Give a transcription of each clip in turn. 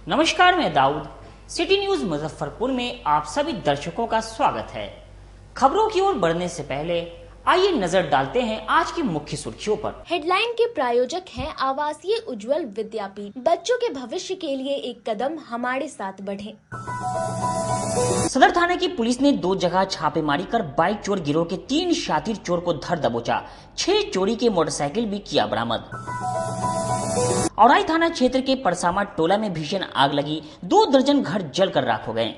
नमस्कार, मैं Dawood. City news Muzaffarpur में आप सभी दर्शकों का स्वागत है। खबरों की ओर बढ़ने से पहले आइए नजर डालते हैं आज की मुख्य सुर्खियों पर। हेडलाइन के प्रायोजक हैं आवासीय उज्जवल विद्यापीठ। बच्चों के भविष्य के लिए एक कदम हमारे साथ बढ़ें। सदर थाने की पुलिस ने 2 जगह छापेमारी कर बाइक चोर गिरोह के 3 शातिर चोर को धर दबोचा। 6 चोरी के मोटरसाइकिल भी किया बरामद। औराई थाना क्षेत्र के परसामा टोला में भीषण आग लगी, 2 दर्जन घर जलकर राख हो गए।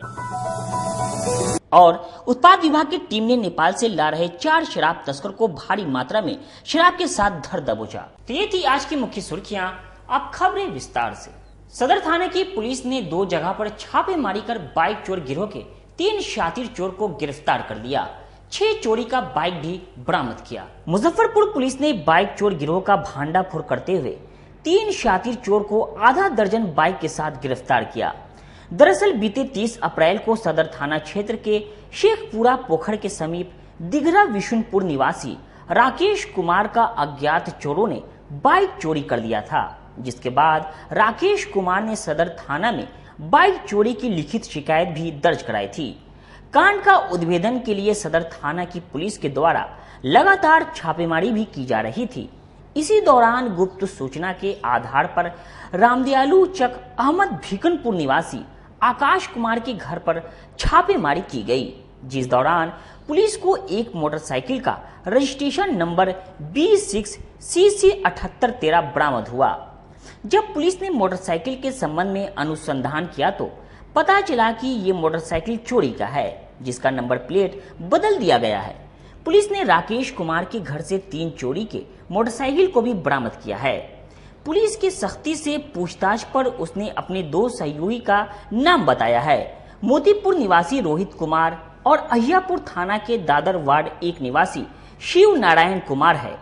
और उत्पाद विभाग की टीम ने नेपाल से ला रहे 4 शराब तस्कर को भारी मात्रा में शराब के साथ धर दबोचा। तो ये थी आज की मुख्य सुर्खियां। अब खबरें विस्तार से। सदर थाने की पुलिस ने 2 जगह पर छापेमारी कर बाइक चोर गिरोह के 3 शातिर चोर को गिरफ्तार कर लिया। 6 चोरी का बाइक भी बरामद किया। मुजफ्फरपुर पुलिस ने बाइक चोर गिरोह का भांडाफोड़ करते हुए 3 शातिर चोर को आधा दर्जन बाइक के साथ गिरफ्तार किया। दरअसल बीते 30 अप्रैल को सदर थाना क्षेत्र के शेखपुरा पोखर के समीप दिघरा विशुनपुर निवासी राकेश कुमार का अज्ञात चोरों ने बाइक चोरी कर लिया था, जिसके बाद राकेश कुमार ने सदर थाना में बाइक चोरी की लिखित शिकायत भी दर्ज कराई थी। कांड का उद्भेदन के लिए सदर थाना की पुलिस के द्वारा लगातार छापेमारी भी की जा रही थी। इसी दौरान गुप्त सूचना के आधार पर रामदयालु चक अहमद भिकनपुर निवासी आकाश कुमार के घर पर छापेमारी की गई, जिस दौरान पुलिस को एक मोटरसाइकिल का रजिस्ट्रेशन नंबर B6CC7813 बरामद हुआ। जब पुलिस ने मोटरसाइकिल के संबंध में अनुसंधान किया तो पता चला कि ये मोटरसाइकिल चोरी का है, जिसका नंबर प्लेट बदल दिया गया है। पुलिस ने राकेश कुमार के घर से 3 चोरी के मोटरसाइकिल को भी बरामद किया है। पुलिस की सख्ती से पूछताछ पर उसने अपने 2 सहयोगी का नाम बताया है। मोतीपुर निवासी रोहित कुमार और अहियापुर थाना के दादर वार्ड 1 निवासी शिव नारायण कुमार है।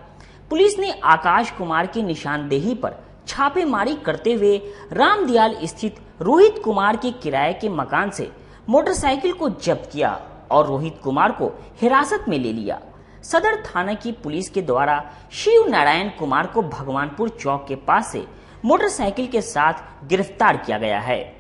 पुलिस ने आकाश कुमार की निशानदेही पर छापेमारी करते हुए रामदयाल स्थित रोहित कुमार के किराए के मकान से मोटरसाइकिल को जब्त किया और रोहित कुमार को हिरासत में ले लिया। सदर थाना की पुलिस के द्वारा शिव नारायण कुमार को भगवानपुर चौक के पास से मोटरसाइकिल के साथ गिरफ्तार किया गया है।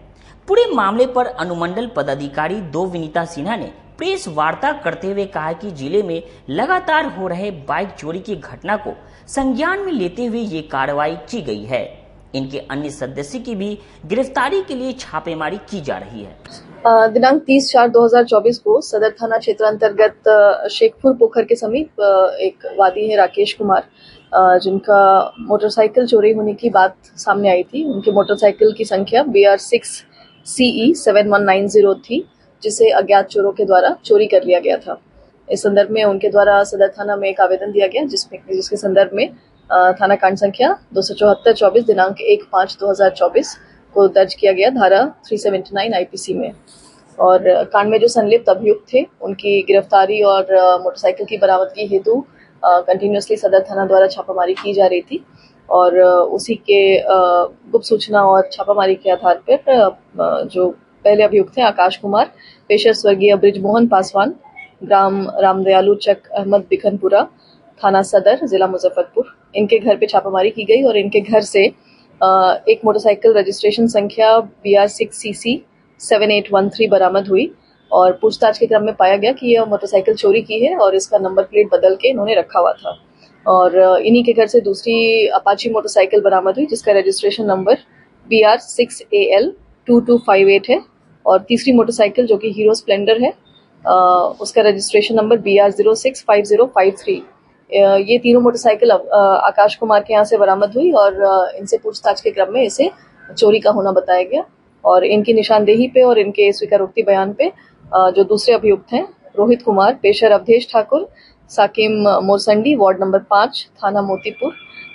पूरे मामले पर अनुमंडल पदाधिकारी 2 विनीता सिन्हा ने प्रेस वार्ता करते हुए कहा कि जिले में लगातार हो रहे बाइक चोरी की घटना को संज्ञान में लेते हुए ये कार्रवाई की गई है। इनके अन्य सदस्य की भी गिरफ्तारी के लिए छापेमारी की जा रही है। दिनांक 30/4/2024 को सदर थाना क्षेत्र अंतर्गत शेखपुर पोखर के समीप एक वादी है राकेश कुमार, जिनका मोटरसाइकिल चोरी होने की बात सामने आई थी। उनके मोटरसाइकिल की संख्या BR6CE7190 थी, जिसे अज्ञात चोरों के द्वारा चोरी कर लिया गया था। इस संदर्भ में उनके द्वारा सदर थाना में एक आवेदन दिया गया, जिसके संदर्भ में थाना कांड संख्या 274/24 दिनांक 1/5/2024 को दर्ज किया गया धारा 379 IPC में। और कांड में जो संलिप्त अभियुक्त थे उनकी गिरफ्तारी और मोटरसाइकिल की बरामदगी हेतु कंटिन्यूअसली सदर थाना द्वारा छापामारी की जा रही थी। और उसी के गुप्त सूचना और छापामारी के आधार पर जो पहले अभियुक्त थे आकाश कुमार, पेशर स्वर्गीय ब्रिजमोहन पासवान, ग्राम रामदयालु चक अहमद बिखनपुरा, थाना सदर, जिला मुजफ्फरपुर, इनके घर पे छापामारी की गई और इनके घर से एक मोटरसाइकिल रजिस्ट्रेशन संख्या BR6CC7813 बरामद हुई। और पूछताछ के क्रम में पाया गया कि यह मोटरसाइकिल चोरी की है और इसका नंबर प्लेट बदल के इन्होंने रखा हुआ था। और इन्हीं के घर से दूसरी अपाची मोटरसाइकिल बरामद हुई, जिसका रजिस्ट्रेशन नंबर BR6AL2258 है। और तीसरी मोटरसाइकिल जो कि हीरो स्प्लेंडर है, उसका रजिस्ट्रेशन नंबर BR065053। ये तीनों मोटरसाइकिल आकाश कुमार के यहाँ से बरामद हुई और इनसे पूछताछ के क्रम में इसे चोरी का होना बताया गया। और इनकी निशानदेही पे और इनके स्वीकारोक्ति बयान पे जो दूसरे अभियुक्त हैं रोहित कुमार, पेशर अवधेश ठाकुर, साकिम मोरसंडी, वार्ड नंबर 5, थाना मोतीपुर,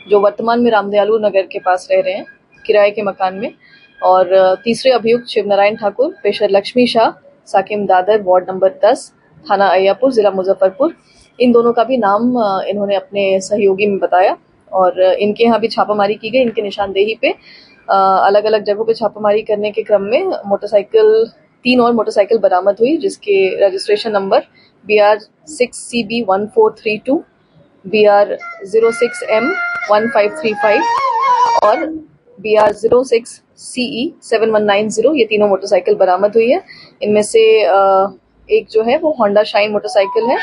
जो वर्तमान में रामदयालु नगर के पास रह रहे हैं किराए के मकान में। और तीसरे अभियुक्त शिव नारायण ठाकुर, पेशर लक्ष्मी शाह, साकिम दादर, वार्ड नंबर 10, थाना अय्यापुर, जिला मुजफ्फरपुर, इन दोनों का भी नाम इन्होंने अपने सहयोगी में बताया। और इनके यहाँ भी छापामारी की गई। इनके निशानदेही पे अलग अलग जगहों पे छापामारी करने के क्रम में मोटरसाइकिल 3 और मोटरसाइकिल बरामद हुई, जिसके रजिस्ट्रेशन नंबर BR6CB1432, BR06M1535 और BR06CE 7190 ये तीनों मोटरसाइकिल बरामद हुई है। इनमें से एक जो है वो होंडा शाइन मोटरसाइकिल है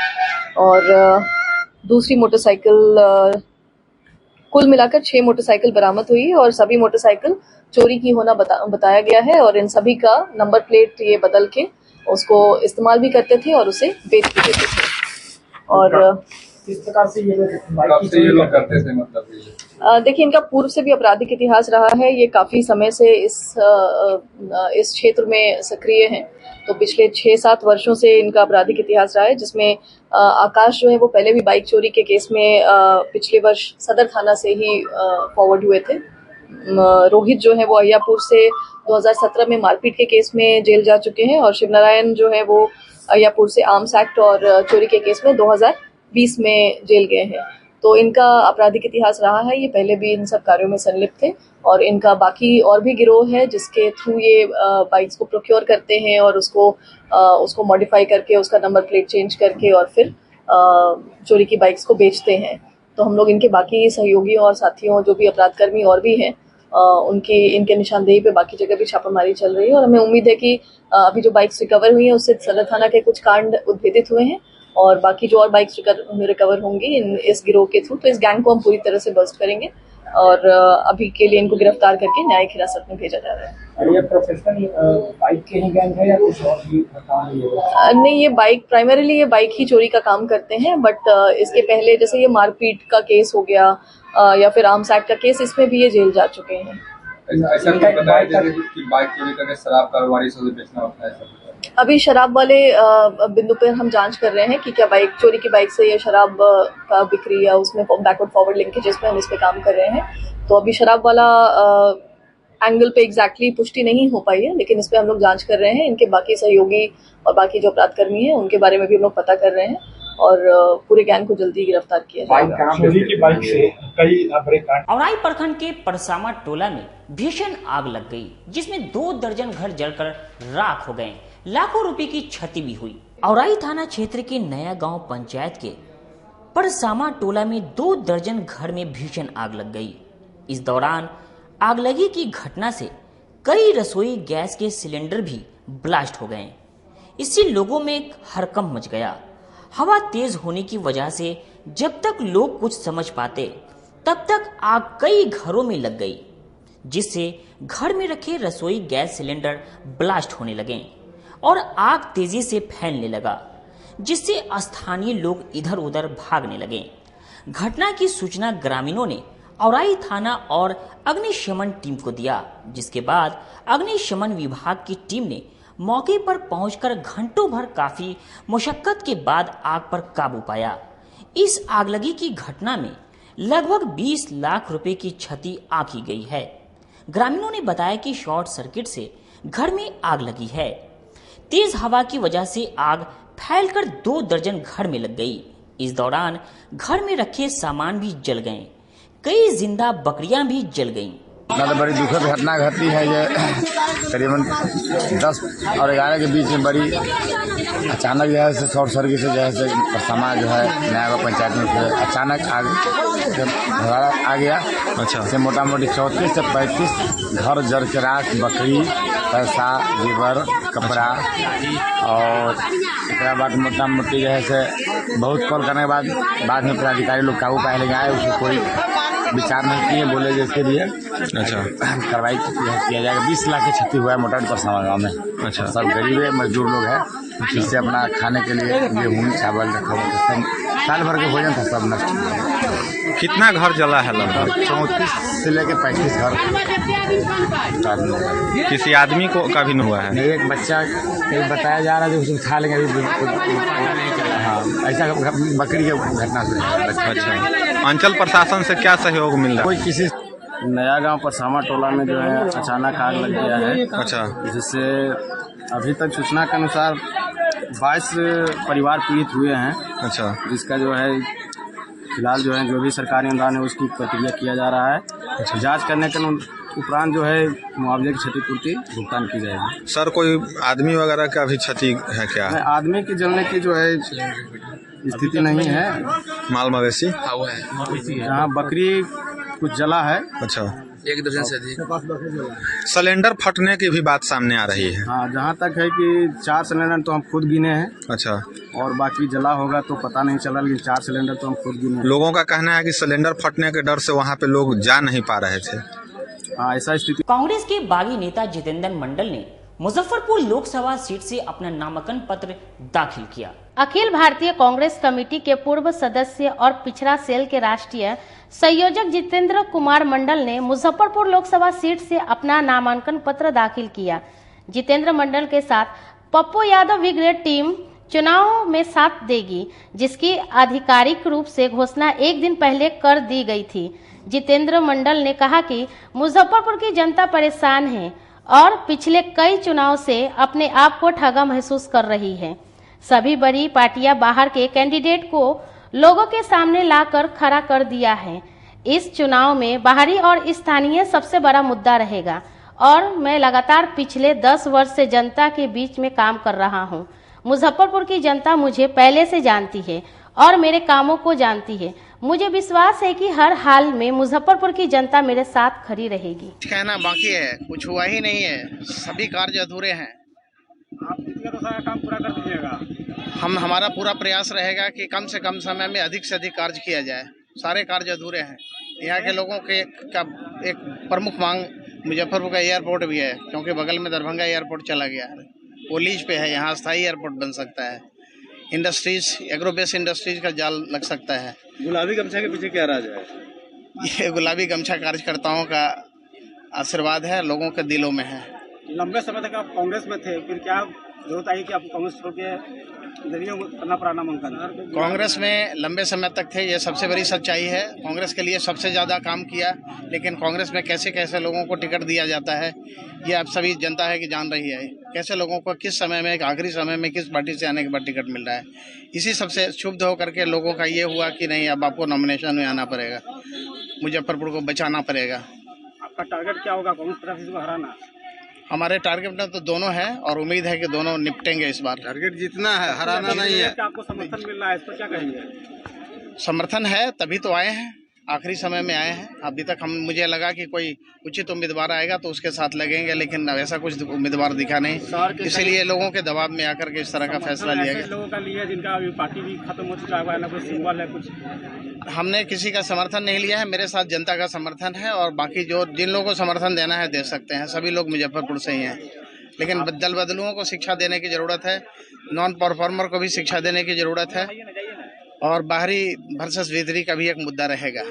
और दूसरी मोटरसाइकिल कुल मिलाकर 6 मोटरसाइकिल बरामद हुई है और सभी मोटरसाइकिल चोरी की होना बताया गया है और इन सभी का नंबर प्लेट ये बदल के उसको इस्तेमाल भी करते थे और उसे बेच भी देते थे। और किस प्रकार से ये लोग करते थे, मतलब देखिए, इनका पूर्व से भी आपराधिक इतिहास रहा है। ये काफी समय से इस क्षेत्र में सक्रिय हैं। तो पिछले 6-7 वर्षों से इनका आपराधिक इतिहास रहा है, जिसमें आकाश जो है वो पहले भी बाइक चोरी के केस में पिछले वर्ष सदर थाना से ही फॉरवर्ड हुए थे। रोहित जो है वो अहियापुर से 2017 में मारपीट के केस में जेल जा चुके हैं और शिवनारायण जो है वो अहियापुर से आर्म्स एक्ट और चोरी के केस में 2020 में जेल गए हैं। तो इनका आपराधिक इतिहास रहा है। ये पहले भी इन सब कार्यों में संलिप्त थे और इनका बाकी और भी गिरोह है जिसके थ्रू ये बाइक्स को प्रोक्योर करते हैं और उसको मॉडिफाई करके उसका नंबर प्लेट चेंज करके और फिर चोरी की बाइक्स को बेचते हैं। तो हम लोग इनके बाकी सहयोगियों और साथियों जो भी अपराधकर्मी और भी हैं इनके निशानदेही पे बाकी जगह भी छापामारी चल रही है और हमें उम्मीद है कि अभी जो बाइक्स रिकवर हुई हैं उससे सदर थाना के कुछ कांड उद्भेदित हुए हैं और बाकी जो और बाइक्स रिकवर होंगी इस गिरोह के थ्रू, तो इस गैंग को हम पूरी तरह से बस्ट करेंगे और अभी के लिए इनको गिरफ्तार करके न्यायिक हिरासत में भेजा जा रहा है। ये प्रोफेशनल बाइक के ही गैंग है या कुछ और भी काम है? नहीं, ये प्राइमरीली ये बाइक ही चोरी का काम करते हैं, बट इसके पहले जैसे ये मारपीट का केस हो गया या फिर आर्म्स एक्ट का केस, इसमें भी ये जेल जा चुके हैं। ऐसा नहीं बताया जैसे कि बाइक चोरी करके शराब कारोबारी से बेचना होता है। अभी शराब वाले बिंदु पर हम जांच कर रहे हैं कि क्या बाइक चोरी की बाइक से ये शराब का बिक्री या उसमें बैकवर्ड फॉरवर्ड लिंकेज पे हम इस पे काम कर रहे हैं। तो अभी शराब वाला एंगल पे एग्जैक्टली पुष्टि नहीं हो पाई है, लेकिन इस पे हम लोग जांच कर रहे हैं। इनके बाकी सहयोगी और बाकी जो अपराधकर्मी हैं उनके बारे में भी हम लोग पता कर रहे हैं और पूरे गैंग को जल्दी गिरफ्तार किया जाएगा। चोरी की बाइक से कई औराई प्रखंड के परसामा टोला में भीषण आग लग गई, जिसमें 2 दर्जन घर जलकर राख हो गए, लाखों रुपए की क्षति भी हुई। औराई थाना क्षेत्र के नया गांव पंचायत के परसामा टोला में 2 दर्जन घर में भीषण आग लग गई। इस दौरान आगलगी की घटना से कई रसोई गैस के सिलेंडर भी ब्लास्ट हो गए। इससे लोगों में हड़कंप मच गया। हवा तेज होने की वजह से जब तक लोग कुछ समझ पाते तब तक आग कई घरों में लग गई, जिससे घर में रखे रसोई गैस सिलेंडर ब्लास्ट होने लगे और आग तेजी से फैलने लगा, जिससे स्थानीय लोग इधर उधर भागने लगे। घटना की सूचना ग्रामीणों ने औराई थाना और अग्निशमन टीम को दिया, जिसके बाद अग्निशमन विभाग की टीम ने मौके पर पहुंचकर घंटों भर काफी मुशक्कत के बाद आग पर काबू पाया। इस आगलगी की घटना में लगभग 20 लाख रुपए की क्षति आंकी गई है। ग्रामीणों ने बताया कि शॉर्ट सर्किट से घर में आग लगी है। तेज हवा की वजह से आग फैलकर 2 दर्जन घर में लग गई। इस दौरान घर में रखे सामान भी जल गए, कई जिंदा बकरियां भी जल गईं। तो बड़ी दुखद घटना घटी है। ये करीबन 10 और 11 के बीच में बड़ी अचानक जो है शॉर्ट सर्किट से जो है परसामा जो है नया पंचायत में अचानक आग आ गया। अच्छा, से मोटा मोटी 34 से 35 घर जल के राख, बकरी, पैसा, जेवर, कपड़ा और एक बाद मोटा मोटी जो है से बहुत कॉल करने के बाद में पदाधिकारी लोग काबू पाए गए। उसको कोई विचार नहीं किए, बोले जिसके लिए अच्छा कार्रवाई किया जाएगा। 20 लाख की क्षति हुआ है मोटामोटी परसामा गाँव में। अच्छा, सब गरीब है, मजदूर लोग हैं, जिससे अपना खाने के लिए गेहूँ, चावल रखा हुआ सब साल भर के भोजन था, सब नष्ट। कितना घर जला है? लगभग 34 से लेकर 35 घर। किसी आदमी को का भी नहीं हुआ है? एक बच्चा बताया जा रहा है जो उसको खा लेंगे। हाँ, ऐसा बकरी की घटना से। अच्छा, अंचल प्रशासन से क्या सहयोग मिल रहा है? कोई किसी नया गांव परसामा टोला में जो है अचानक आग लग गया है। अच्छा, जिससे अभी तक सूचना के अनुसार 22 परिवार पीड़ित हुए हैं। अच्छा, जिसका जो है फिलहाल जो है जो भी सरकारी अनुदान है उसकी प्रक्रिया किया जा रहा है। अच्छा, जांच करने के उपरांत जो है मुआवजे की क्षतिपूर्ति भुगतान की जाएगी। सर, कोई आदमी वगैरह का भी क्षति है क्या? आदमी की जलने की जो है स्थिति नहीं है। माल मवेशी जहाँ बकरी कुछ जला है। अच्छा, 1 दर्जन से अधिक। सिलेंडर फटने की भी बात सामने आ रही है। हाँ, जहाँ तक है कि 4 सिलेंडर तो हम खुद गिने हैं। अच्छा। और बाकी जला होगा तो पता नहीं चला, लेकिन 4 सिलेंडर तो हम खुद गिने हैं। लोगों का कहना है कि सिलेंडर फटने के डर से वहाँ पे लोग जा नहीं पा रहे थे। हाँ, ऐसा स्थिति। कांग्रेस के बागी नेता जितेंद्र मंडल ने मुजफ्फरपुर लोकसभा सीट से अपना नामांकन पत्र दाखिल किया। अखिल भारतीय कांग्रेस कमेटी के पूर्व सदस्य और पिछड़ा सेल के राष्ट्रीय संयोजक जितेंद्र कुमार मंडल ने मुजफ्फरपुर लोकसभा सीट से अपना नामांकन पत्र दाखिल किया। जितेंद्र मंडल के साथ पप्पू यादव भी ग्रेड टीम चुनाव में साथ देगी, जिसकी आधिकारिक रूप से घोषणा एक दिन पहले कर दी गई थी। जितेंद्र मंडल ने कहा कि मुजफ्फरपुर की जनता परेशान है और पिछले कई चुनाव से अपने आप को ठगा महसूस कर रही है। सभी बड़ी पार्टियां बाहर के कैंडिडेट को लोगों के सामने लाकर खड़ा कर दिया है। इस चुनाव में बाहरी और स्थानीय सबसे बड़ा मुद्दा रहेगा और मैं लगातार पिछले 10 वर्ष से जनता के बीच में काम कर रहा हूं। मुजफ्फरपुर की जनता मुझे पहले से जानती है और मेरे कामों को जानती है। मुझे विश्वास है कि हर हाल में मुजफ्फरपुर की जनता मेरे साथ खड़ी रहेगी। कहना बाकी है, कुछ हुआ ही नहीं है, सभी कार्य अधूरे हैं। आप तो सारा काम पूरा कर दीजिएगा। हमारा पूरा प्रयास रहेगा कि कम से कम समय में अधिक से अधिक कार्य किया जाए। सारे कार्य अधूरे हैं। यहाँ के लोगों के का एक प्रमुख मांग मुजफ्फरपुर का एयरपोर्ट भी है, क्योंकि बगल में दरभंगा एयरपोर्ट चला गया है, वो लीज पे है। यहाँ स्थायी एयरपोर्ट बन सकता है। इंडस्ट्रीज, एग्रोबेस इंडस्ट्रीज का जाल लग सकता है। गुलाबी गमछा के पीछे क्या राज है? ये गुलाबी गमछा कार्यकर्ताओं का आशीर्वाद है, लोगों के दिलों में है। लंबे समय तक आप कांग्रेस में थे, फिर क्या जरूरत आई कि आपको कांग्रेस छोड़ के जरिए करना पड़ा नामांकन? कांग्रेस में लंबे समय तक थे, ये सबसे बड़ी सच्चाई है। कांग्रेस के लिए सबसे ज्यादा काम किया, लेकिन कांग्रेस में कैसे कैसे लोगों को टिकट दिया जाता है ये आप सभी जनता है कि जान रही है। कैसे लोगों को किस समय में, आखिरी समय में किस पार्टी से आने के बाद टिकट मिल रहा है। इसी सबसे क्षुब्ध होकर के लोगों का ये हुआ कि नहीं, अब आपको नॉमिनेशन में आना पड़ेगा, मुजफ्फरपुर को बचाना पड़ेगा। आपका टारगेट क्या होगा कांग्रेस तरफ इसको हराना? हमारे टारगेट में तो दोनों है और उम्मीद है कि दोनों निपटेंगे इस बार। टारगेट जितना है, हराना नहीं है। आपको समर्थन मिल रहा है, इस पर क्या कहेंगे? समर्थन है तभी तो आए हैं, आखिरी समय में आए हैं। अभी तक मुझे लगा कि कोई उचित उम्मीदवार आएगा तो उसके साथ लगेंगे, लेकिन ऐसा कुछ उम्मीदवार दिखा नहीं, इसीलिए लोगों के दबाव में आकर के इस तरह का फैसला लिया गया। लोगों का लिया जिनका अभी पार्टी भी खत्म हो चुका है, ना कोई सिंबल है कुछ? हमने किसी का समर्थन नहीं लिया है, मेरे साथ जनता का समर्थन है और बाकी जो जिन लोगों को समर्थन देना है दे सकते हैं। सभी लोग मुजफ्फरपुर से ही हैं, लेकिन दल बदलुओं को शिक्षा देने की जरूरत है, नॉन परफॉर्मर को भी शिक्षा देने की जरूरत है और बाहरी वर्सेस भीतरी का भी एक मुद्दा रहेगा।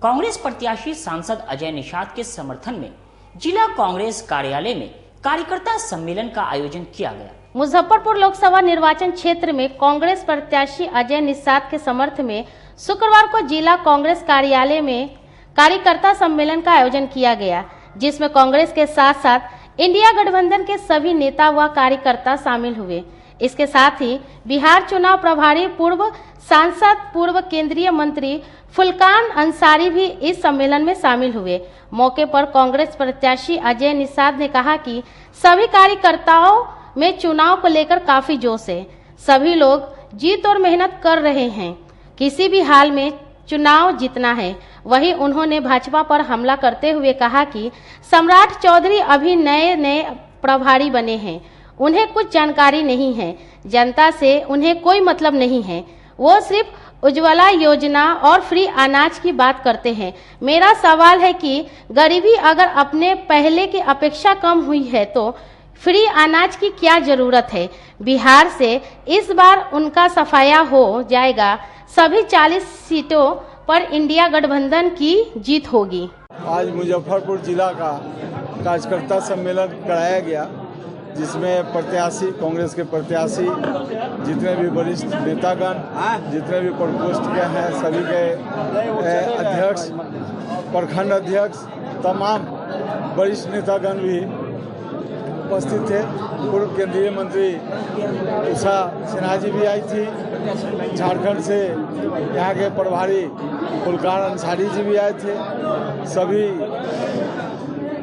कांग्रेस प्रत्याशी सांसद अजय निषाद के समर्थन में जिला कांग्रेस कार्यालय में कार्यकर्ता सम्मेलन का आयोजन किया गया। मुजफ्फरपुर लोकसभा निर्वाचन क्षेत्र में कांग्रेस प्रत्याशी अजय निषाद के समर्थन में शुक्रवार को जिला कांग्रेस कार्यालय में कार्यकर्ता सम्मेलन का आयोजन किया गया, जिसमें कांग्रेस के साथ साथ इंडिया गठबंधन के सभी नेता व कार्यकर्ता शामिल हुए। इसके साथ ही बिहार चुनाव प्रभारी पूर्व सांसद पूर्व केंद्रीय मंत्री फुलकान अंसारी भी इस सम्मेलन में शामिल हुए। मौके पर कांग्रेस प्रत्याशी अजय निषाद ने कहा कि सभी कार्यकर्ताओं में चुनाव को लेकर काफी जोश है। सभी लोग जीत और मेहनत कर रहे हैं, किसी भी हाल में चुनाव जीतना है। वहीं उन्होंने भाजपा पर हमला करते हुए कहा कि सम्राट चौधरी अभी नए प्रभारी बने हैं, उन्हें कुछ जानकारी नहीं है, जनता से उन्हें कोई मतलब नहीं है, वो सिर्फ उज्ज्वला योजना और फ्री अनाज की बात करते हैं। मेरा सवाल है कि गरीबी अगर अपने पहले की अपेक्षा कम हुई है तो फ्री अनाज की क्या जरूरत है। बिहार से इस बार उनका सफाया हो जाएगा। सभी 40 सीटों पर इंडिया गठबंधन की जीत होगी। आज मुजफ्फरपुर जिला का कार्यकर्ता सम्मेलन कराया गया, जिसमें प्रत्याशी, कांग्रेस के प्रत्याशी, जितने भी वरिष्ठ नेतागण, जितने भी प्रकोष्ठ के हैं, सभी के अध्यक्ष, प्रखंड अध्यक्ष, तमाम वरिष्ठ नेतागण भी उपस्थित थे। पूर्व केंद्रीय मंत्री उषा सिन्हा जी भी आई थी, झारखंड से यहाँ के प्रभारी फुलकान अंसारी जी भी आए थे। सभी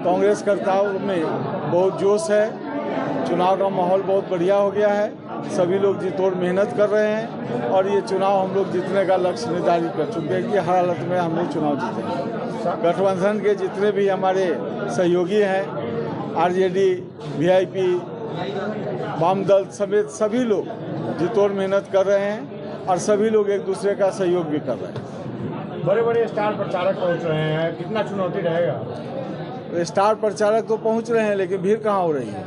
कांग्रेसकर्ताओं में बहुत जोश है, चुनाव का माहौल बहुत बढ़िया हो गया है, सभी लोग जी तोड़ मेहनत कर रहे हैं और ये चुनाव हम लोग जीतने का लक्ष्य निर्धारित कर चुके हैं कि हर हालत में हम लोग चुनाव जीतेंगे। गठबंधन के जितने भी हमारे सहयोगी हैं, आरजेडी, वीआईपी, वाम दल समेत सभी लोग जितोड़ मेहनत कर रहे हैं और सभी लोग एक दूसरे का सहयोग भी कर रहे हैं। बड़े बड़े स्टार प्रचारक पहुंच रहे हैं, कितना चुनौती रहेगा? स्टार प्रचारक तो पहुंच रहे हैं, लेकिन भीड़ कहाँ हो रही है?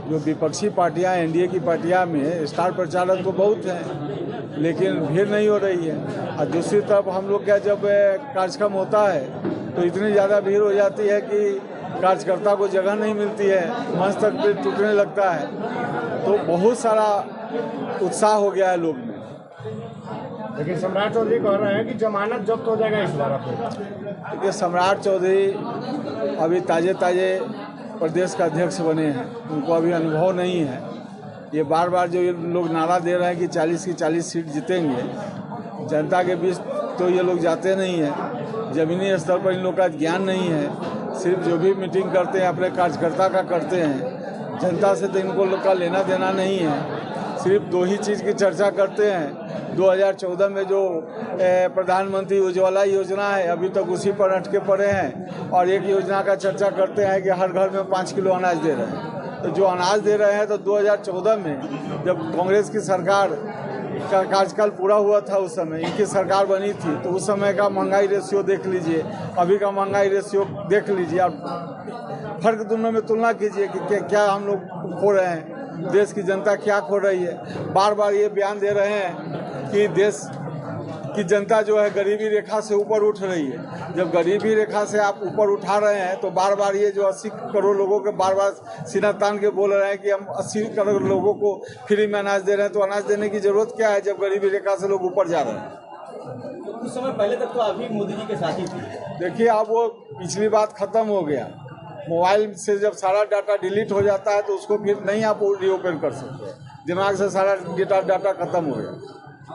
जो विपक्षी पार्टियां, एनडीए की पार्टियां में स्टार प्रचारक तो बहुत हैं, लेकिन भीड़ नहीं हो रही है। और दूसरी तरफ हम लोग का जब कार्यक्रम होता है तो इतनी ज़्यादा भीड़ हो जाती है कि कार्यकर्ता को जगह नहीं मिलती है, मंच तक भी टूटने लगता है। तो बहुत सारा उत्साह हो गया है लोग में। लेकिन सम्राट चौधरी कह रहे हैं कि जमानत जब्त हो जाएगा इस बार। देखिए, सम्राट चौधरी अभी ताजे प्रदेश का अध्यक्ष बने हैं, उनको अभी अनुभव नहीं है। ये बार बार जो ये लोग नारा दे रहे हैं कि 40 की 40 सीट जीतेंगे, जनता के बीच तो ये लोग जाते नहीं हैं। ज़मीनी स्तर पर इन लोग का ज्ञान नहीं है। सिर्फ जो भी मीटिंग करते हैं अपने कार्यकर्ता का करते हैं, जनता से तो इनको लोग का लेना देना नहीं है। सिर्फ दो ही चीज़ की चर्चा करते हैं। 2014 में जो प्रधानमंत्री उज्ज्वला योजना है, अभी तक उसी पर अटके पड़े हैं। और एक योजना का चर्चा करते हैं कि हर घर में 5 किलो अनाज दे रहे हैं। तो जो अनाज दे रहे हैं, तो 2014 में जब कांग्रेस की सरकार का कार्यकाल पूरा हुआ था, उस समय इनकी सरकार बनी थी, तो उस समय का महंगाई रेशियो देख लीजिए, अभी का महंगाई रेशियो देख लीजिए, और फर्क दोनों में तुलना कीजिए कि क्या हम लोग खो रहे हैं, देश की जनता क्या खो रही है। बार बार ये बयान दे रहे हैं कि देश की जनता जो है गरीबी रेखा से ऊपर उठ रही है। जब गरीबी रेखा से आप ऊपर उठा रहे हैं, तो बार बार ये जो 80 करोड़ लोगों के बार बार सीना तान के बोल रहे हैं कि हम 80 करोड़ लोगों को फ्री में अनाज दे रहे हैं, तो अनाज देने की जरूरत क्या है जब गरीबी रेखा से लोग ऊपर जा रहे हैं। तो कुछ समय पहले तक तो आप भी मोदी जी के साथ ही थे। देखिए, अब वो पिछली बात खत्म हो गया। मोबाइल से जब सारा डाटा डिलीट हो जाता है तो उसको फिर नहीं आप रीओपन कर सकते। दिमाग से सारा डाटा खत्म हो गया।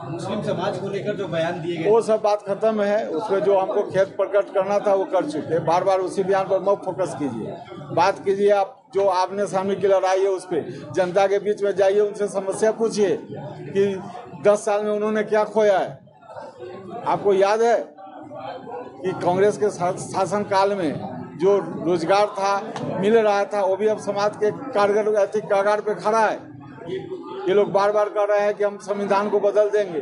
मुस्लिम समाज को लेकर जो बयान दिए गए, वो सब बात खत्म है। उसमें जो हमको खेद प्रकट करना था वो कर चुके। बार बार उसी बयान पर मत फोकस कीजिए, बात कीजिए आप जो आपने सामने की लड़ाई है उस पर। जनता के बीच में जाइए, उनसे समस्या पूछिए कि 10 साल में उन्होंने क्या खोया है। आपको याद है कि कांग्रेस के शासन काल में जो रोजगार था, मिल रहा था, वो भी अब समाज के कागार पे खड़ा है। ये लोग बार बार कह रहे हैं कि हम संविधान को बदल देंगे।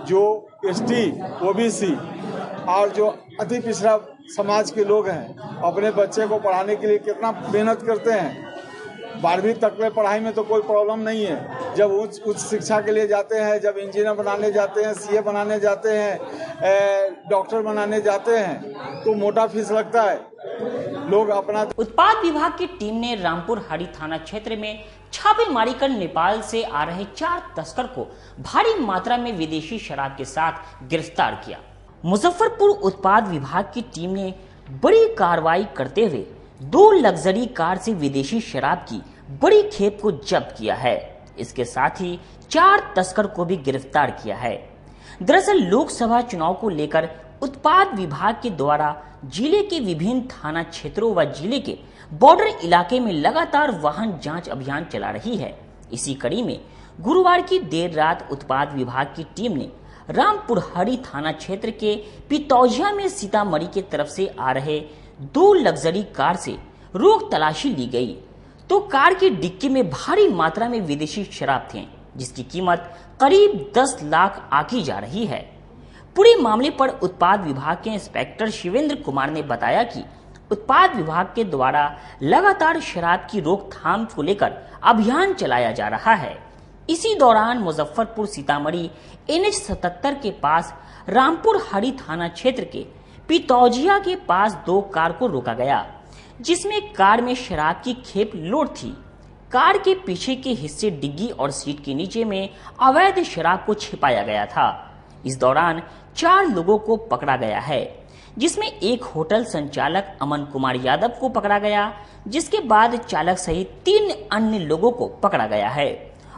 जो एसटी, ओबीसी और जो अति पिछड़ा समाज के लोग हैं, अपने बच्चे को पढ़ाने के लिए कितना मेहनत करते हैं। 12वीं तक में पढ़ाई में तो कोई प्रॉब्लम नहीं है। जब उच्च शिक्षा के लिए जाते हैं, जब इंजीनियर बनाने जाते हैं, सीए बनाने जाते हैं, डॉक्टर बनाने जाते हैं, तो मोटा फीस लगता है। लोग अपना उत्पाद विभाग की टीम ने रामपुर हरी थाना क्षेत्र में छापेमारी कर नेपाल से आ रहे 4 तस्कर को भारी मात्रा में विदेशी शराब के साथ गिरफ्तार किया। मुजफ्फरपुर उत्पाद विभाग की टीम ने बड़ी कार्रवाई करते हुए 2 लग्जरी कार से विदेशी शराब की बड़ी खेप को जब्त किया है। इसके साथ ही 4 तस्कर को भी गिरफ्तार किया है। दरअसल लोकसभा चुनाव को लेकर उत्पाद विभाग के द्वारा जिले के विभिन्न थाना क्षेत्रों व जिले के बॉर्डर इलाके में लगातार वाहन जांच अभियान चला रही है। इसी कड़ी में गुरुवार की देर रात उत्पाद विभाग की टीम ने रामपुर हरी थाना क्षेत्र के पितौजिया में सीतामढ़ी के तरफ से आ रहे 2 लग्जरी कार से रोक तलाशी ली गई, तो कार की डिक्की में भारी मात्रा में विदेशी शराब थे, जिसकी कीमत करीब 10 लाख आंकी जा रही है। पूरे मामले पर उत्पाद विभाग के इंस्पेक्टर शिवेंद्र कुमार ने बताया कि उत्पाद विभाग के द्वारा लगातार शराब की रोकथाम को लेकर अभियान चलाया जा रहा है। इसी दौरान मुजफ्फरपुर सीतामढ़ी NH 77 के पास रामपुर हरी थाना क्षेत्र के पितौजिया के पास 2 कार को रोका गया, जिसमें कार में शराब की खेप लोड थी। कार के पीछे के हिस्से डिग्गी और सीट के नीचे में अवैध शराब को छिपाया गया था। इस दौरान 4 लोगों को पकड़ा गया है, जिसमें एक होटल संचालक अमन कुमार यादव को पकड़ा गया, जिसके बाद चालक सहित 3 अन्य लोगों को पकड़ा गया है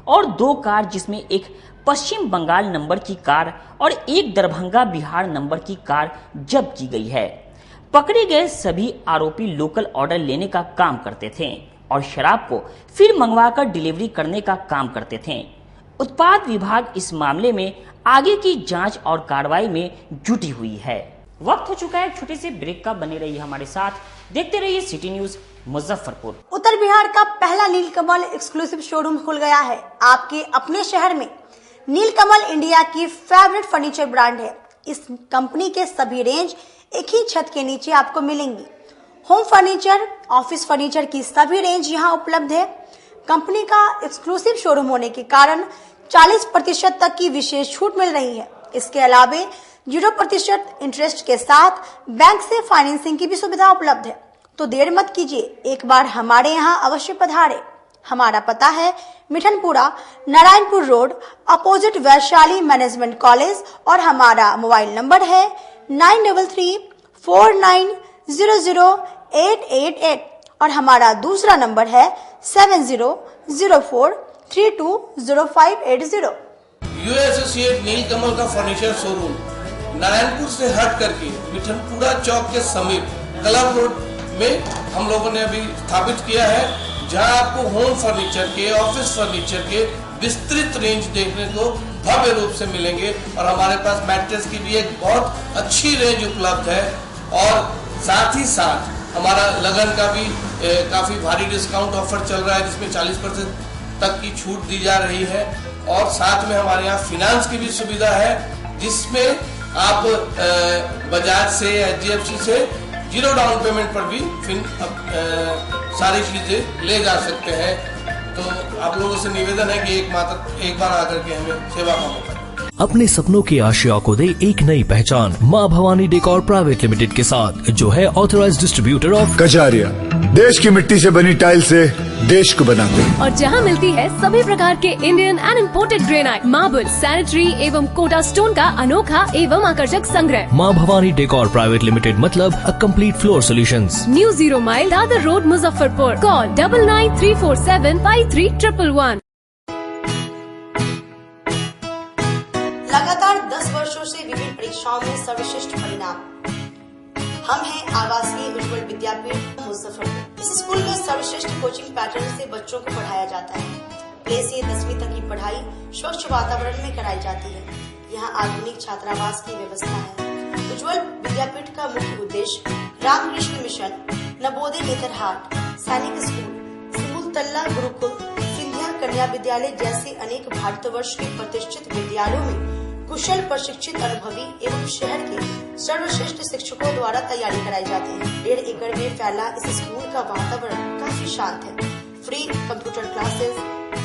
और 2 कार, जिसमें एक पश्चिम बंगाल नंबर की कार और एक दरभंगा बिहार नंबर की कार जब्त की गई है। पकड़े गए सभी आरोपी लोकल ऑर्डर लेने का काम करते थे और शराब को फिर मंगवाकर डिलीवरी करने का काम करते थे। उत्पाद विभाग इस मामले में आगे की जांच और कार्रवाई में जुटी हुई है। वक्त हो चुका है एक छोटे से ब्रेक का। बने रहिए हमारे साथ, देखते रहिए सिटी न्यूज मुजफ्फरपुर। उत्तर बिहार का पहला नीलकमल एक्सक्लूसिव शोरूम खुल गया है आपके अपने शहर में। नीलकमल इंडिया की फेवरेट फर्नीचर ब्रांड है। इस कंपनी के सभी रेंज एक ही छत के नीचे आपको मिलेंगी। होम फर्नीचर, ऑफिस फर्नीचर की सभी रेंज यहाँ उपलब्ध है। कंपनी का एक्सक्लूसिव शोरूम होने के कारण 40% तक की विशेष छूट मिल रही है। इसके अलावे 0% इंटरेस्ट के साथ बैंक से फाइनेंसिंग की भी सुविधा उपलब्ध है। तो देर मत कीजिए, एक बार हमारे यहाँ अवश्य पधारे। हमारा पता है Mithanpura, Narayanpur road, opposite Vaishali management college और हमारा मोबाइल नंबर है 9334900888 और हमारा दूसरा नंबर है 7004320580। यू एसोसिएट नीलकमल का फर्नीचर शोरूम नारायणपुर से हट करके मिठनपुरा चौक के समीप क्लब रोड में हम लोगों ने अभी स्थापित किया है, जहां आपको होम फर्नीचर के, ऑफिस फर्नीचर के विस्तृत रेंज देखने को भव्य रूप से मिलेंगे। और हमारे पास मैट्रेस की भी एक बहुत अच्छी रेंज उपलब्ध है और साथ ही साथ हमारा लगन का भी काफी भारी डिस्काउंट ऑफर चल रहा है, जिसमें 40% तक की छूट दी जा रही है। और साथ में हमारे यहाँ फाइनेंस की भी सुविधा है, जिसमें आप बजाज से, HDFC से 0 डाउन पेमेंट पर भी सारी चीजें ले जा सकते हैं। तो आप लोगों से निवेदन है कि एक बार आकर के हमें सेवा का मौका। अपने सपनों की आशिया को दे एक नई पहचान माँ भवानी डेकोर प्राइवेट लिमिटेड के साथ, जो है ऑथराइज्ड डिस्ट्रीब्यूटर ऑफ कजारिया। देश की मिट्टी से बनी टाइल से देश को बनाते हैं। और जहां मिलती है सभी प्रकार के Indian and imported granite, marble, sanitary एवं कोटा स्टोन का अनोखा एवं आकर्षक संग्रह। माँ भवानी डेकोर प्राइवेट लिमिटेड मतलब a complete floor solutions. New 0 mile Dadar road, Muzaffarpur. Call 9934753111। लगातार 10 वर्षों से विभिन्न परीक्षाओं में सर्वश्रेष्ठ परिणाम। हम हैं आवासीय उज्ज्वल विद्यापीठ मुजफ्फरपुर। इस स्कूल में सर्वश्रेष्ठ कोचिंग पैटर्न से बच्चों को पढ़ाया जाता है। प्ले से 10वीं तक की पढ़ाई स्वच्छ वातावरण में कराई जाती है। यहाँ आधुनिक छात्रावास की व्यवस्था है। उज्ज्वल विद्यापीठ का मुख्य उद्देश्य रामकृष्ण मिशन, नवोदय नेतरहाट, सैनिक स्कूल, सिमुलतल्ला गुरुकुल, सिंधिया कन्या विद्यालय जैसे अनेक भारतवर्ष के प्रतिष्ठित विद्यालयों में कुशल प्रशिक्षित अनुभवी एवं शहर के सर्वश्रेष्ठ शिक्षकों द्वारा तैयारी कराई जाती है। 1.5 एकड़ में फैला इस स्कूल का वातावरण काफी शांत है। Free computer classes,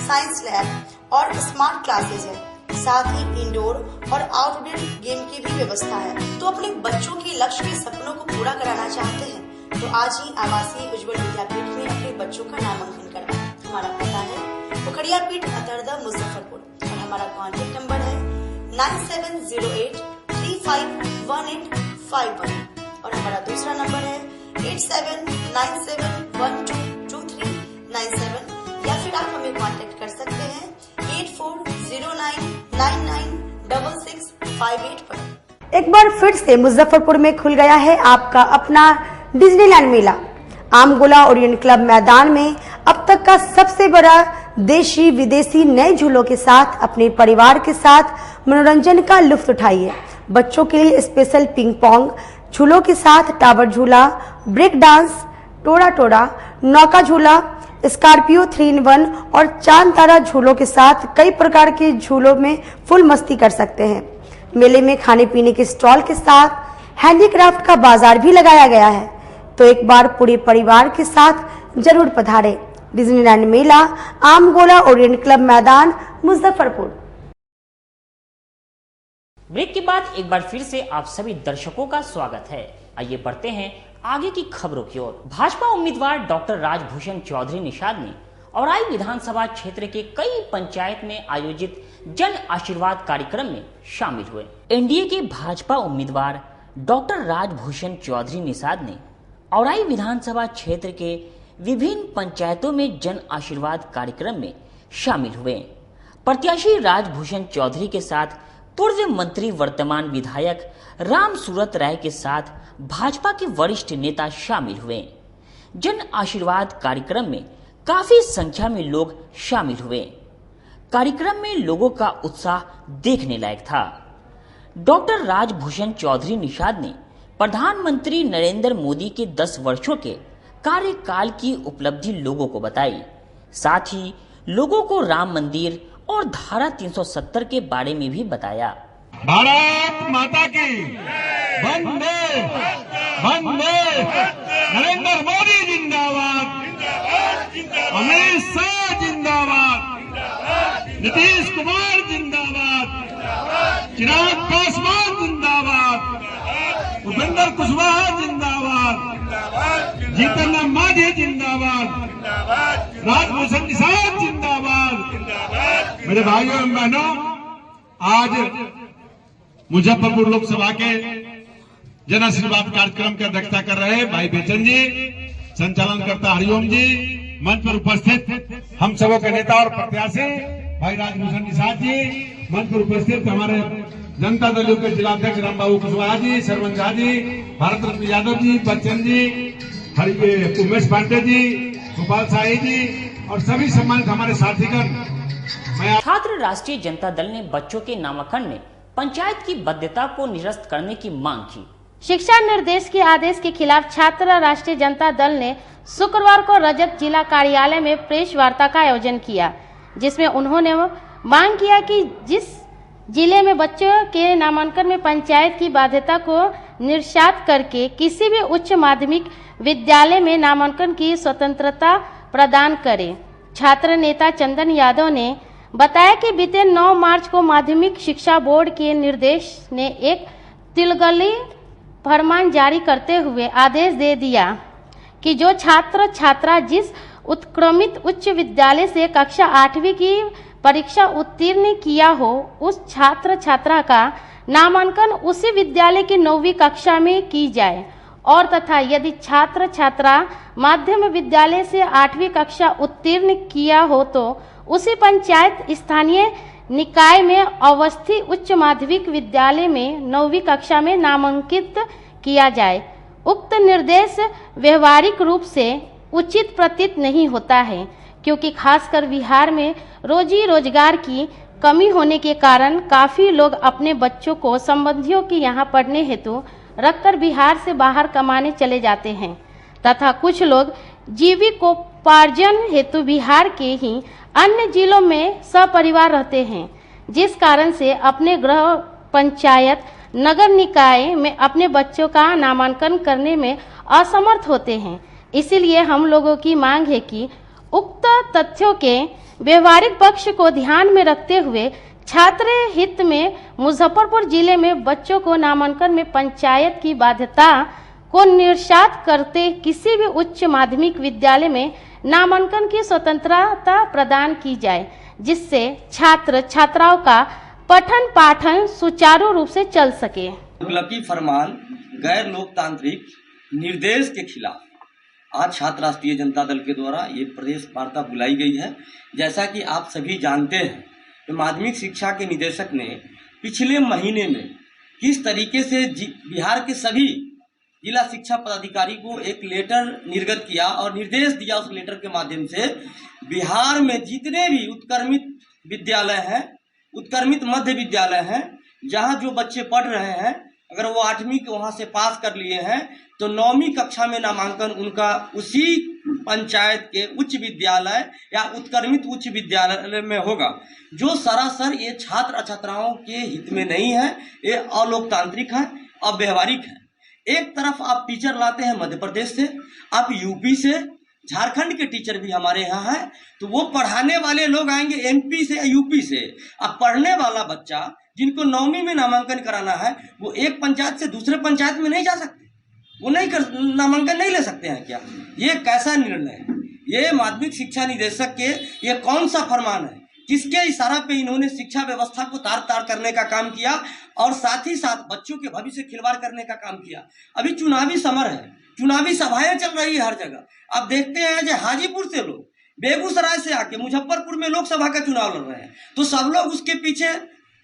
science lab और स्मार्ट क्लासेस है। साथ ही इंडोर और आउटडोर गेम की भी व्यवस्था है। तो अपने बच्चों के लक्ष्य के सपनों को पूरा कराना चाहते हैं तो आज ही आवासीय उज्ज्वल विद्यापीठ में अपने बच्चों का नामांकन करवाएं। हमारा पता है पोखरिया पीठ, अतरदा, मुजफ्फरपुर और हमारा कॉन्टेक्ट नंबर है 9708351851 और हमारा दूसरा नंबर है 8797122397 या फिर आप हमें कांटेक्ट कर सकते हैं 8409996658 पर। एक बार फिर से मुजफ्फरपुर में खुल गया है आपका अपना डिज्नीलैंड मेला। आमगोला ओरिएंट क्लब मैदान में अब तक का सबसे बड़ा देशी विदेशी नए झूलों के साथ अपने परिवार के साथ मनोरंजन का लुत्फ उठाइए। बच्चों के लिए स्पेशल पिंग पोंग झूलों के साथ टावर झूला, ब्रेक डांस, टोरा टोरा, नौका झूला, स्कॉर्पियो 3-in-1 और चांद तारा झूलों के साथ कई प्रकार के झूलों में फुल मस्ती कर सकते हैं। मेले में खाने पीने के स्टॉल के साथ हैंडीक्राफ्ट का बाजार भी लगाया गया है। तो एक बार पूरे परिवार के साथ जरूर पधारे। डिज्नीलैंड मेला, आमगोला ओरिएंट क्लब मैदान, मुजफ्फरपुर। ब्रेक के बाद एक बार फिर से आप सभी दर्शकों का स्वागत है। आइए बढ़ते हैं आगे की खबरों की ओर। भाजपा उम्मीदवार डॉक्टर राजभूषण चौधरी निषाद ने औराई विधानसभा क्षेत्र के कई पंचायत में आयोजित जन आशीर्वाद कार्यक्रम में शामिल हुए। एनडीए के भाजपा उम्मीदवार डॉक्टर राजभूषण चौधरी निषाद ने औराई विधानसभा क्षेत्र के विभिन्न पंचायतों में जन आशीर्वाद कार्यक्रम में शामिल हुए। प्रत्याशी राजभूषण चौधरी के साथ पूर्व मंत्री वर्तमान विधायक राम सूरत राय के साथ भाजपा के वरिष्ठ नेता शामिल हुए। जन आशीर्वाद कार्यक्रम में काफी संख्या में लोग शामिल हुए। कार्यक्रम में लोगों का उत्साह देखने लायक था। डॉक्टर राजभूषण चौधरी निषाद ने प्रधानमंत्री नरेंद्र मोदी के 10 वर्षों के कार्यकाल की उपलब्धि लोगों को बताई। साथ ही लोगों को राम मंदिर और धारा 370 के बारे में भी बताया। भारत माता की वंदे वंदे, नरेंद्र मोदी जिंदाबाद, अमित शाह जिंदाबाद, नीतीश कुमार जिंदाबाद, चिराग पासवान जिंदाबाद, उपेंद्र कुशवाहा जिंदाबाद, जीतन राम मांझी जिंदाबाद, राजभूषण निषाद जिंदाबाद। मेरे भाइयों एवं बहनों, आज मुजफ्फरपुर लोकसभा के जन आशीर्वाद कार्यक्रम की अध्यक्षता कर रहे भाई बेचन जी, संचालन करता हरिओम जी, मंच पर उपस्थित हम सबों के नेता और प्रत्याशी भाई राजभूषण निषाद जी, मंच पर उपस्थित हमारे जनता दल के जिलाध्यक्ष रामबाबू कुशवाहा जी, सरवन झा जी, भारत रत्न यादव जी, बच्चन जी, उमेश पांडे जी, गोपाल शाही जी और सभी सम्मानित हमारे साथीगण। छात्र राष्ट्रीय जनता दल ने बच्चों के नामांकन में पंचायत की बाध्यता को निरस्त करने की मांग की। शिक्षा निर्देश के आदेश के खिलाफ छात्र राष्ट्रीय जनता दल ने शुक्रवार को रजत जिला कार्यालय में प्रेस वार्ता का आयोजन किया, जिसमें उन्होंने मांग किया कि जिस जिले में बच्चों के नामांकन में पंचायत की बाध्यता को निरस्त करके किसी भी उच्च माध्यमिक विद्यालय में नामांकन की स्वतंत्रता प्रदान करे। छात्र नेता चंदन यादव ने बताया कि बीते 9 मार्च को माध्यमिक शिक्षा बोर्ड के निर्देश ने एक तिलगली फरमान जारी करते हुए आदेश दे दिया कि जो छात्र छात्रा जिस उत्क्रमित उच्च विद्यालय से कक्षा 8वीं की परीक्षा उत्तीर्ण किया हो, उस छात्र छात्रा का नामांकन उसी विद्यालय की 9वीं कक्षा में की जाए और तथा यदि छात्र छात्रा माध्यम विद्यालय से 8वीं कक्षा उत्तीर्ण किया हो तो उसी पंचायत स्थानीय निकाय में अवस्थित उच्च माध्यमिक विद्यालय में 9वीं कक्षा में नामांकित किया जाए। उक्त निर्देश व्यवहारिक रूप से उचित प्रतीत नहीं होता है, क्योंकि खासकर बिहार में रोजी रोजगार की कमी होने के कारण काफी लोग अपने बच्चों को संबंधियों के यहाँ पढ़ने हेतु रखकर बिहार से बाहर कमाने चले जाते हैं तथा कुछ लोग जीविकोपार्जन हेतु बिहार के ही अन्य जिलों में सपरिवार रहते हैं, जिस कारण से अपने गृह पंचायत नगर निकाय में अपने बच्चों का नामांकन करने में असमर्थ होते हैं। इसीलिए हम लोगों की मांग है कि उक्त तथ्यों के व्यवहारिक पक्ष को ध्यान में रखते हुए छात्र हित में मुजफ्फरपुर जिले में बच्चों को नामांकन में पंचायत की बाध्यता को निरस्त करते किसी भी उच्च माध्यमिक विद्यालय में नामांकन की स्वतंत्रता प्रदान की जाए, जिससे छात्र छात्राओं का पठन पाठन सुचारू रूप से चल सके। तुगलकी फरमान गैर लोकतांत्रिक निर्देश के खिलाफ आज छात्र राष्ट्रीय जनता दल के द्वारा ये प्रदेश वार्ता बुलाई गई है। जैसा कि आप सभी जानते हैं, माध्यमिक शिक्षा के निदेशक ने पिछले महीने में किस तरीके से बिहार के सभी जिला शिक्षा पदाधिकारी को एक लेटर निर्गत किया और निर्देश दिया। उस लेटर के माध्यम से बिहार में जितने भी उत्क्रमित विद्यालय हैं, उत्क्रमित मध्य विद्यालय हैं, जहां जो बच्चे पढ़ रहे हैं, अगर वो 8वीं के वहां से पास कर लिए हैं तो 9वीं कक्षा में नामांकन उनका उसी पंचायत के उच्च विद्यालय या उत्क्रमित उच्च विद्यालय में होगा, जो सरासर ये छात्र छात्राओं के हित में नहीं है। ये अलोकतांत्रिक है, अव्यवहारिक है। एक तरफ आप टीचर लाते हैं मध्य प्रदेश से, आप यूपी से, झारखंड के टीचर भी हमारे यहाँ हैं, तो वो पढ़ाने वाले लोग आएंगे एमपी से या यूपी से। अब पढ़ने वाला बच्चा जिनको 9वीं में नामांकन कराना है, वो एक पंचायत से दूसरे पंचायत में नहीं जा सकते, वो नामांकन नहीं ले सकते हैं क्या? ये कैसा निर्णय है? ये माध्यमिक शिक्षा निदेशक के ये कौन सा फरमान है? किसके इशारा पे इन्होंने शिक्षा व्यवस्था को तार तार करने का काम किया और साथ ही साथ बच्चों के भविष्य खिलवाड़ करने का काम किया। अभी चुनावी समर है, चुनावी सभाएं चल रही है हर जगह। अब देखते हैं जो हाजीपुर से लोग बेगूसराय से आके मुजफ्फरपुर में लोकसभा का चुनाव लड़ रहे हैं, तो सब लोग उसके पीछे,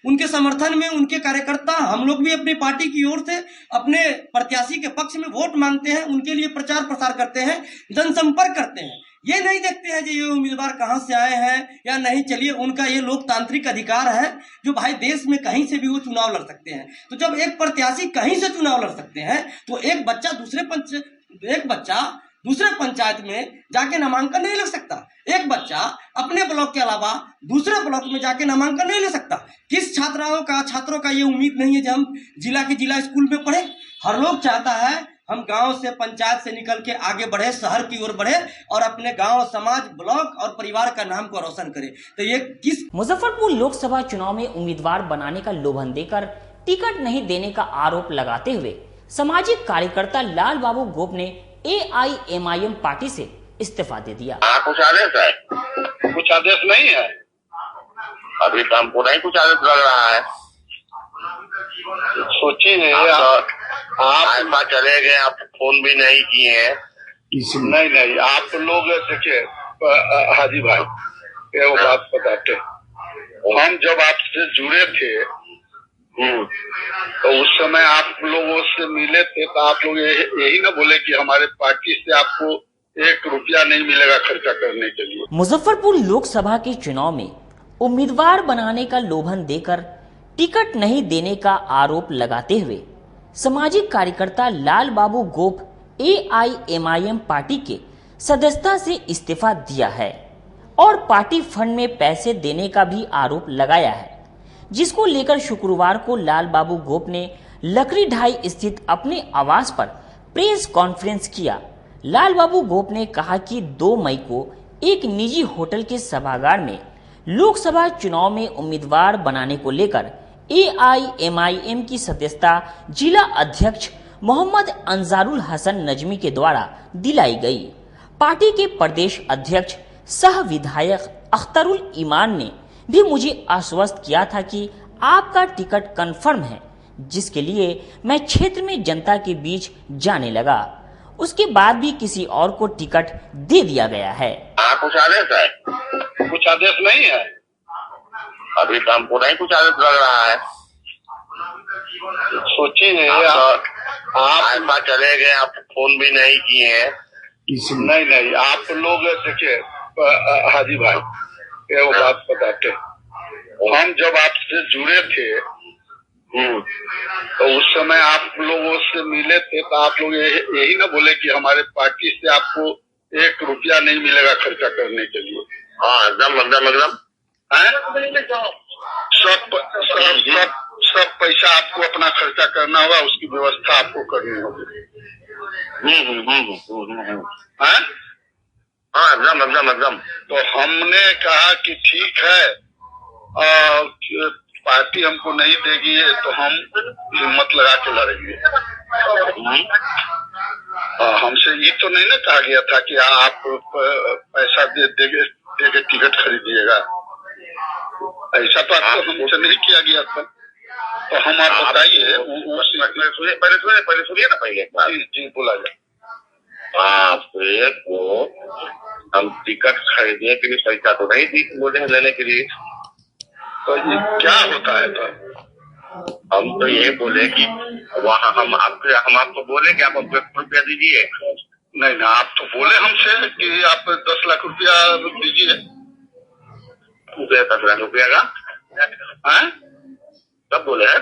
उनके समर्थन में, उनके कार्यकर्ता, हम लोग भी अपनी पार्टी की ओर से अपने प्रत्याशी के पक्ष में वोट मांगते हैं, उनके लिए प्रचार प्रसार करते हैं, जनसंपर्क करते हैं। ये नहीं देखते हैं कि ये उम्मीदवार कहाँ से आए हैं या नहीं। चलिए, उनका ये लोकतांत्रिक अधिकार है जो भाई देश में कहीं से भी वो चुनाव लड़ सकते हैं। तो जब एक प्रत्याशी कहीं से चुनाव लड़ सकते हैं तो एक बच्चा दूसरे पंचायत में जाके नामांकन नहीं ले सकता। एक बच्चा अपने ब्लॉक के अलावा दूसरे ब्लॉक में जाके नामांकन नहीं ले सकता। किस छात्रों का ये उम्मीद नहीं है कि हम जिला के जिला स्कूल में पढ़े। हर लोग चाहता है हम गांव से, पंचायत से निकल के आगे बढ़े, शहर की ओर बढ़े और अपने गांव, समाज, ब्लॉक और परिवार का नाम को रोशन करे। तो ये किस मुजफ्फरपुर लोकसभा चुनाव में उम्मीदवार बनाने का लोभन देकर टिकट नहीं देने का आरोप लगाते हुए सामाजिक कार्यकर्ता लाल बाबू गोप ने AIMIM पार्टी से इस्तीफा दे दिया। कुछ आदेश है? कुछ आदेश नहीं है अभी तो हमको नहीं कुछ आदेश लग रहा है। सोचिए आप चले गए, आप फोन भी नहीं किए हैं। नहीं आप लोग देखिए हाजी भाई, ये वो बात बताते, हम जब आपसे जुड़े थे तो उस समय आप लोगों से मिले थे तो आप लोग यही ना बोले कि हमारे पार्टी से आपको 1 रुपया नहीं मिलेगा खर्चा करने के लिए। मुजफ्फरपुर लोकसभा के चुनाव में उम्मीदवार बनाने का लोभन देकर टिकट नहीं देने का आरोप लगाते हुए सामाजिक कार्यकर्ता लाल बाबू गोप AIMIM पार्टी के सदस्यता से इस्तीफा दिया है और पार्टी फंड में पैसे देने का भी आरोप लगाया है, जिसको लेकर शुक्रवार को लाल बाबू गोप ने लकड़ी ढाई स्थित अपने आवास पर प्रेस कॉन्फ्रेंस किया। लाल बाबू गोप ने कहा कि 2 मई को एक निजी होटल के सभागार में लोकसभा चुनाव में उम्मीदवार बनाने को लेकर AIMIM की सदस्यता जिला अध्यक्ष मोहम्मद अंजारुल हसन नजमी के द्वारा दिलाई गई। पार्टी के प्रदेश अध्यक्ष सह विधायक अख्तरुल ईमान ने भी मुझे आश्वस्त किया था कि आपका टिकट कंफर्म है, जिसके लिए मैं क्षेत्र में जनता के बीच जाने लगा। उसके बाद भी किसी और को टिकट दे दिया गया है। कुछ आदेश है? कुछ आदेश नहीं है अभी तो हमको नहीं कुछ आदेश लग रहा है। सोचिए आप चले गए, आप फोन भी नहीं किए हैं। नहीं आप लोग देखिए हाजी भाई, ये वो बात बताते, हम जब आपसे जुड़े थे तो उस समय आप लोगों से मिले थे तो आप लोग यही ना बोले कि हमारे पार्टी से आपको 1 रुपया नहीं मिलेगा खर्चा करने के लिए। हाँ, एकदम सब पैसा आपको अपना खर्चा करना होगा, उसकी व्यवस्था आपको करनी होगी। एकदम। तो हमने कहा कि ठीक है, पार्टी हमको नहीं देगी तो हम हिम्मत लगा के लड़ेंगे। हमसे ये तो नहीं ना कहा गया था कि आप पैसा दे के टिकट खरीदिएगा, ऐसा तो आपको हमसे नहीं किया गया था। तो हम आप बताइए, पहले सुनिए ना, पहले जी बोला जाए। आपको हम टिकट खरीदने के लिए पैसा तो नहीं दी बोले लेने के लिए, तो ये क्या होता है? तो हम तो ये बोले कि वहाँ हम आपको बोले कि आप हमको 1 रुपया दीजिए। नहीं आप तो बोले हमसे कि आप 10 लाख रुपया दीजिए। 10 लाख रुपया का तब बोले हैं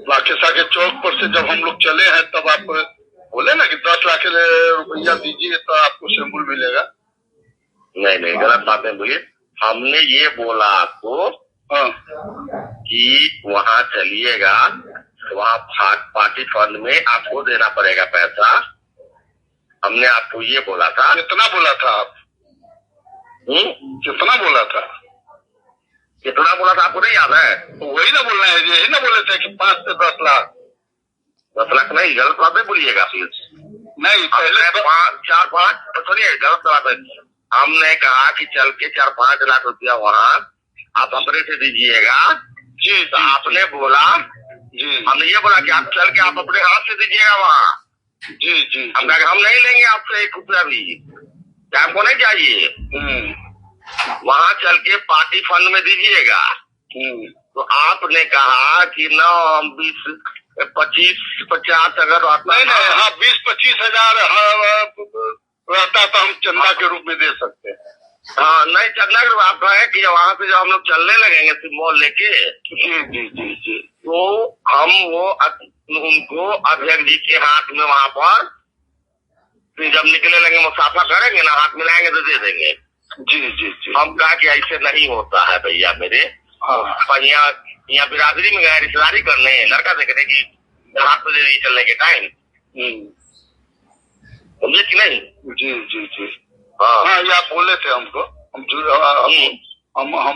राकेशा के चौक पर से जब हम लोग चले हैं तब आप बोले ना कि 10 लाख रुपया दीजिए तो आपको सिंबल मिलेगा। नहीं गलत बात है बोलिए। हमने ये बोला आपको कि वहाँ चलिएगा तो वहाँ पार्टी फंड में आपको देना पड़ेगा पैसा। हमने आपको ये बोला था। कितना बोला था आप? कितना बोला था? कितना बोला था आपको नहीं याद है? तो वही ना बोलना है, यही ना बोले थे कि 5 से 10 लाख। 10 लाख नहीं, गलत बात नहीं बोलिएगा प्लीज। नहीं पहले 4-5 सुनिए, गलत बात है। हमने कहा कि चल के 4-5 लाख रुपया वहाँ आप अपने से दीजिएगा। जी तो आपने बोला जी, हमने ये बोला कि आप चल के आप अपने हाथ से दीजिएगा वहाँ। जी हम नहीं लेंगे आपसे 1 रुपया भी, क्या हमको नहीं चाहिए। वहाँ चल के पार्टी फंड में दीजिएगा। तो आपने कहा कि 9, 20, 25, 50 अगर नहीं 20-25 हजार रहता तो हम चंदा के रूप में दे सकते हैं। हाँ नहीं, चंदा के रूप आप है कि वहाँ पे जब हम लोग चलने लगेंगे सिम्बॉल लेके, जी, तो हम वो उनको अध्यक्ष जी के हाथ में वहाँ पर जब निकले लगे मुसाफा करेंगे ना, हाथ मिलाएंगे तो दे देंगे। जी। हम कहा कि ऐसे नहीं होता है भैया मेरे। हाँ। यहाँ बिरादरी में गए रिश्तेदारी करने, लड़का देखने की हाथ में दे दी चलने के टाइम, समझे कि नहीं? जी। हाँ, ये आप बोले थे हमको, हम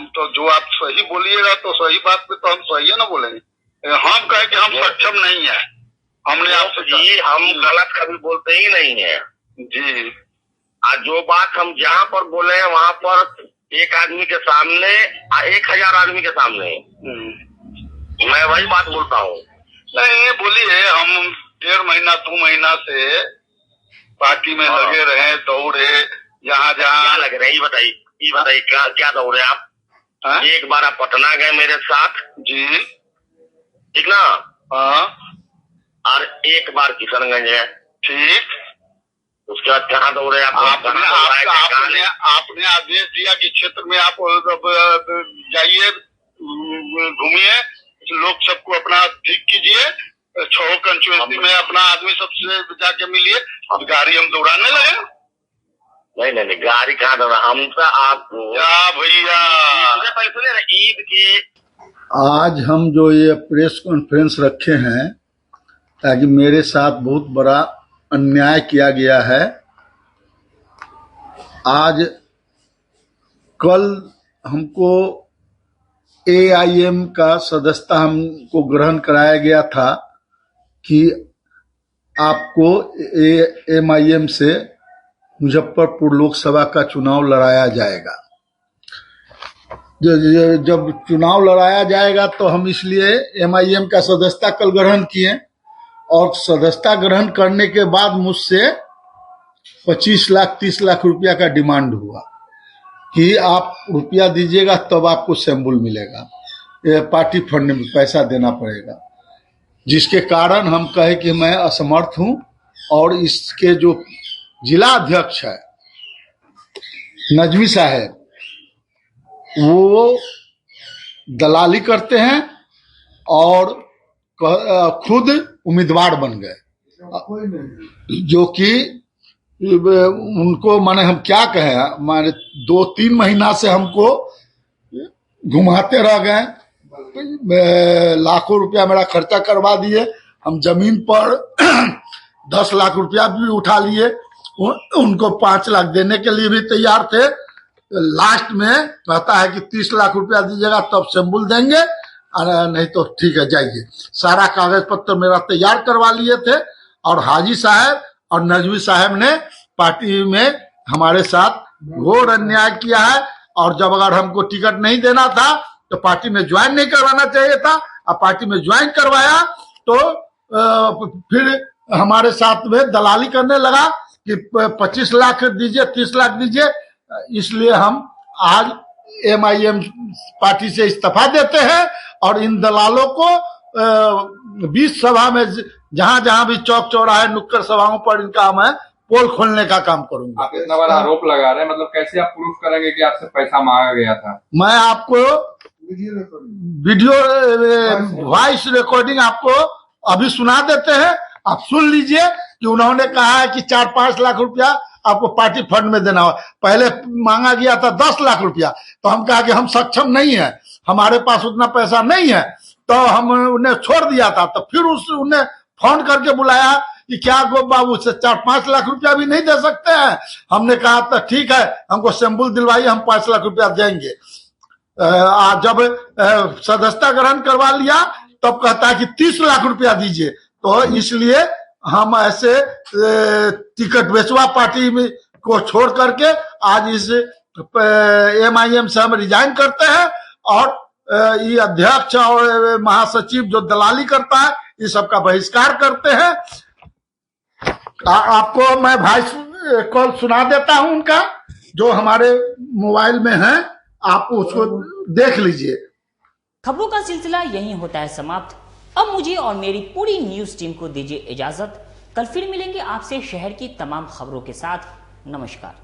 तो जो आप सही बोलिएगा तो सही बात पे तो हम सही है ना बोलेंगे। हम कहे कि हम सक्षम नहीं है, हमने आपसे जी हम गलत कभी बोलते ही नहीं है जी। आज जो बात हम जहाँ पर बोले हैं वहाँ पर एक आदमी के सामने 1000 आदमी के सामने मैं वही बात बोलता हूँ। नहीं बोलिए, हम 1.5 महीना 2 महीना से पार्टी में लगे रहे, दौड़े जहाँ क्या लगे रहे, ये बताइए क्या दौड़े आप? एक बार आप पटना गए मेरे साथ जी, ठीक ना? हाँ। और एक बार किशनगंज है, ठीक। उसके बाद कहाँ दौड़े आप? आपने आदेश दिया कि क्षेत्र में आप जाइए, घूमिए, लोग सबको अपना ठीक कीजिए, 6 कंस्टिट्यूएंसी में अपना आदमी सबसे जाके मिलिए। अब गाड़ी हम दौड़ाने लगे? नहीं, गाड़ी कहाँ दौड़ा, हम तो आपको भैया ईद के आज हम जो ये प्रेस कॉन्फ्रेंस रखे हैं ताकि मेरे साथ बहुत बड़ा अन्याय किया गया है। आज कल हमको AIM का सदस्यता हमको ग्रहण कराया गया था कि आपको MIM से मुजफ्फरपुर लोकसभा का चुनाव लड़ाया जाएगा। जब चुनाव लड़ाया जाएगा तो हम इसलिए MIM का सदस्यता कल ग्रहण किए और सदस्यता ग्रहण करने के बाद मुझसे 25 लाख 30 लाख रुपया का डिमांड हुआ कि आप रुपया दीजिएगा तब आपको सिंबल मिलेगा, पार्टी फंड में पैसा देना पड़ेगा, जिसके कारण हम कहे कि मैं असमर्थ हूं। और इसके जो जिला अध्यक्ष है नजमी साहब, वो दलाली करते हैं और खुद उम्मीदवार बन गए, जो कि उनको माने हम क्या कहें, माने 2-3 महीना से हमको घुमाते रह गए, लाखों रुपया मेरा खर्चा करवा दिए। हम जमीन पर 10 लाख रुपया भी उठा लिए, उनको 5 लाख देने के लिए भी तैयार थे। लास्ट में कहता है कि 30 लाख रुपया दीजिएगा तब सिंबल देंगे, नहीं तो ठीक है जाइए। सारा कागज पत्र मेरा तैयार करवा लिए थे और हाजी साहब और नजवी साहब ने पार्टी में हमारे साथ घोर अन्याय किया है। और जब अगर हमको टिकट नहीं देना था तो पार्टी में ज्वाइन नहीं करवाना चाहिए था, और पार्टी में ज्वाइन करवाया तो फिर हमारे साथ में दलाली करने लगा कि 25 लाख दीजिए 30 लाख दीजिए। इसलिए हम आज MIM पार्टी से इस्तीफा देते हैं और इन दलालों को 20 सभा में जहां जहां भी चौक चौराहे नुक्कड़ सभाओं पर इनका मैं पोल खोलने का काम करूंगा। आप इतना बड़ा आरोप लगा रहे हैं, मतलब कैसे आप प्रूफ करेंगे कि आपसे पैसा मांगा गया था? मैं आपको वीडियो वॉइस रिकॉर्डिंग आपको अभी सुना देते हैं, आप सुन लीजिए कि उन्होंने कहा है कि 4-5 लाख रुपया आपको पार्टी फंड में देना हो। पहले मांगा गया था 10 लाख रुपया, तो हम कहा कि हम सक्षम नहीं है, हमारे पास उतना पैसा नहीं है, तो हम उन्हें छोड़ दिया था। तो फिर उन्हें फोन करके बुलाया कि क्या गोप बाबू से 4-5 लाख रुपया भी नहीं दे सकते हैं? हमने कहा तो ठीक है, हमको सिंबल दिलवाइए, हम 5 लाख रुपया देंगे। जब सदस्यता ग्रहण करवा लिया तब कहता है कि 30 लाख रुपया दीजिए। तो इसलिए हम ऐसे टिकट बेचवा पार्टी में को छोड़ करके आज इस MIM से हम रिजाइन करते हैं और ये अध्यक्ष और महासचिव जो दलाली करता है ये सबका बहिष्कार करते हैं। आपको मैं वॉइस कॉल सुना देता हूं उनका, जो हमारे मोबाइल में है, आप उसको देख लीजिए। खबरों का सिलसिला यहीं होता है समाप्त। अब मुझे और मेरी पूरी न्यूज टीम को दीजिए इजाजत। कल फिर मिलेंगे आपसे शहर की तमाम खबरों के साथ। नमस्कार।